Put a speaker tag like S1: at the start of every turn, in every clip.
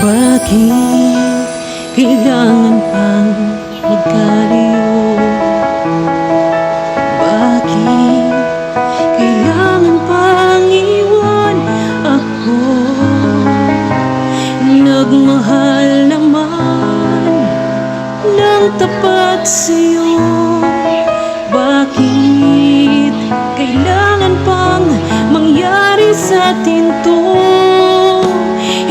S1: Bakit kailangan pang magkalayo? Bakit kailangan pang iwan ako? Nagmahal naman ng tapat sa'yo. Bakit kailangan pang mangyari sa atin to?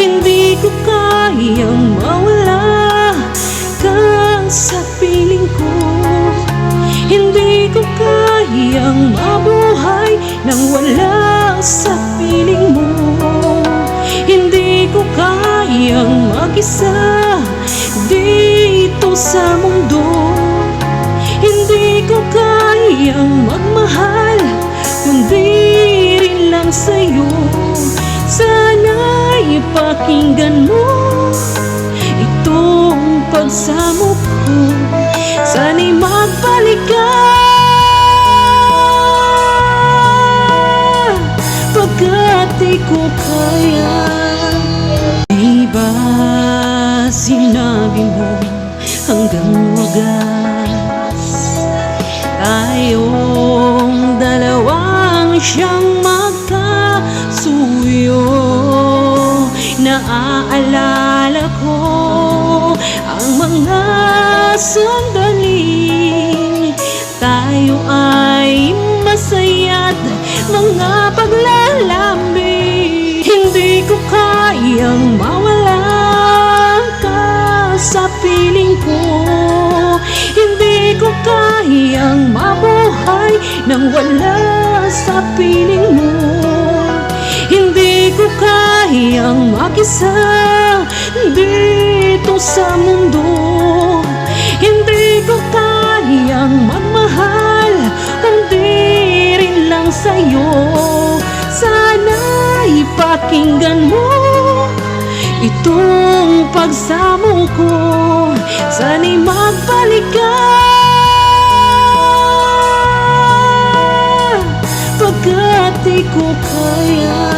S1: Hindi ko kayang mawala ka sa piling ko. Hindi ko kayang mabuhay nang wala sa piling mo. Hindi ko kayang mag-isa dito sa mundo. Hindi ko kayang magmahal kundi rin lang sa'yo. Sana'y pakinggan mo itong pagsamo ko. Sana'y magbalik ka pagkat di ko kaya. Di ba sinabi mo hanggang wagas tayong dalawang siyang magkasuyo? Naaalala ko ang mga sandaling tayo ay masaya't mga paglalambing. Hindi ko kayang mawala ka sa piling ko. Hindi ko kayang mabuhay nang wala sa piling mo. Hindi ko kayang mag-isa dito sa mundo. Hindi ko kayang magmahal kundi rin lang sa'yo. Sana'y pakinggan mo itong pagsamo ko. Sana'y magbalik ka pagkat di ko kaya.